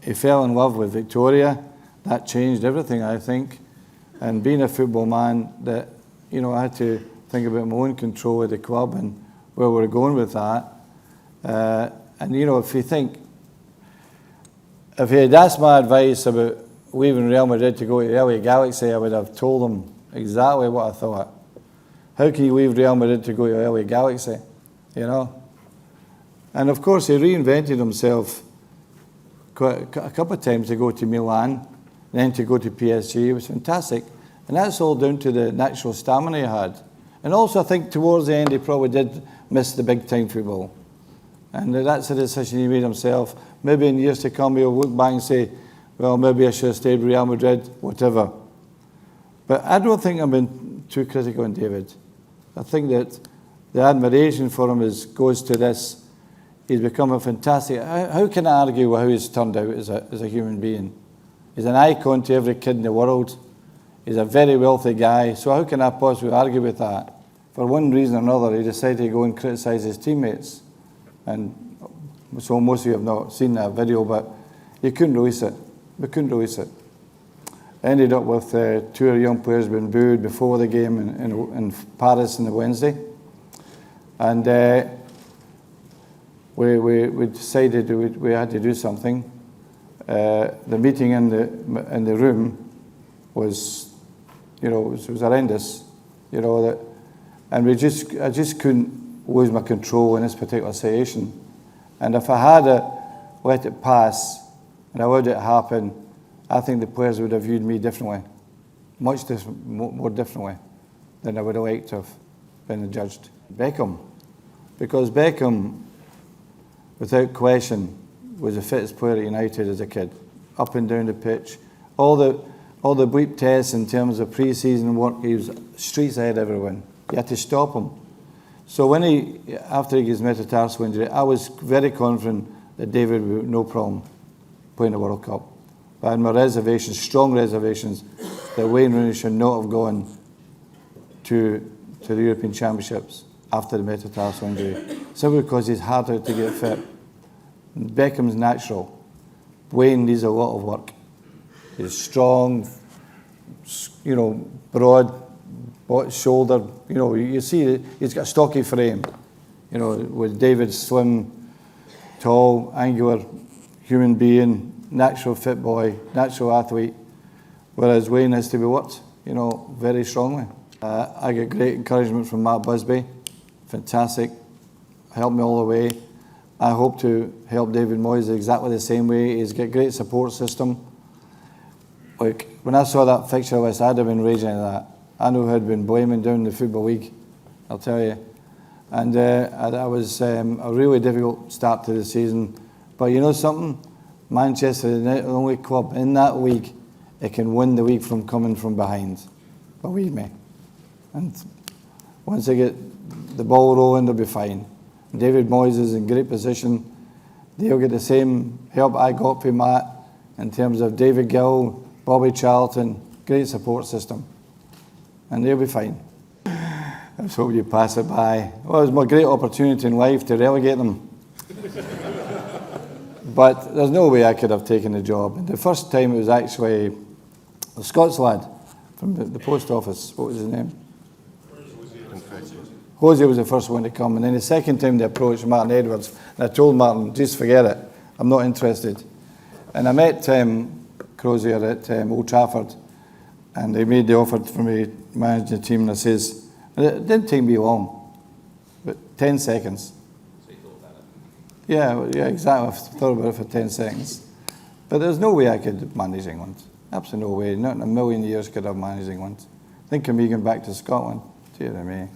He fell in love with Victoria. That changed everything, I think. And being a football man, that, you know, I had to think about my own control of the club and where we're going with that. And, you know, if he had asked my advice about leaving Real Madrid to go to LA Galaxy, I would have told him exactly what I thought. How can you leave Real Madrid to go to LA Galaxy, you know? And of course, he reinvented himself a couple of times to go to Milan, then to go to PSG. It was fantastic. And that's all down to the natural stamina he had. And also, I think towards the end, he probably did miss the big-time football. And that's a decision he made himself. Maybe in years to come, he'll look back and say, well, maybe I should have stayed with Real Madrid, whatever. But I don't think I'm being too critical on David. I think that the admiration for him goes to this. He's become a fantastic... How can I argue with how he's turned out as a human being? He's an icon to every kid in the world. He's a very wealthy guy. So how can I possibly argue with that? For one reason or another, he decided to go and criticise his teammates. And so most of you have not seen that video, but you couldn't release it. We couldn't release it. Ended up with two young players being booed before the game in Paris on the Wednesday. And we decided we had to do something. The meeting in the room was, you know, it was horrendous, you know, and I just couldn't lose my control in this particular situation. And if I had let it pass and allowed it happen, I think the players would have viewed me differently, much more differently than I would have liked to have been judged. Beckham, because Beckham, without question, was the fittest player at United as a kid, up and down the pitch. All the bleep tests in terms of pre-season work, he was streets ahead of everyone. You had to stop him. So after he gets metatarsal injury, I was very confident that David would have no problem playing the World Cup. But I had my reservations, strong reservations, that Wayne Rooney should not have gone to the European Championships after the metatarsal injury, simply because he's harder to get fit. Beckham's natural. Wayne needs a lot of work. He's strong, you know, broad shoulder. You know, you see he's got a stocky frame. You know, with David slim, tall, angular human being, natural fit boy, natural athlete, whereas Wayne has to be worked, you know, very strongly. I get great encouragement from Matt Busby. Fantastic. Helped me all the way. I hope to help David Moyes exactly the same way. He's got a great support system. Like, when I saw that fixture list, I'd have been raging at that. I know who'd been blaming down the Football League, I'll tell you. And that was a really difficult start to the season. But you know something? Manchester is the only club in that league that can win the league from coming from behind. Believe me. And once they get the ball rolling, they'll be fine. David Moyes is in great position. They'll get the same help I got from Matt in terms of David Gill, Bobby Charlton, great support system. And they'll be fine. I just hope you pass it by. Well, it was my great opportunity in life to relegate them. But there's no way I could have taken the job. And the first time it was actually a Scots lad from the post office. What was his name? Jose was the first one to come. And then the second time they approached Martin Edwards, and I told Martin, just forget it. I'm not interested. And I met Crozier at Old Trafford, and they made the offer for me to manage the team. And I says, and it didn't take me long, but 10 seconds. So you thought about it? Yeah, exactly. I thought about it for 10 seconds. But there's no way I could manage England. Absolutely no way. Not in a million years could I have managed England. Think of me going back to Scotland. Dear me.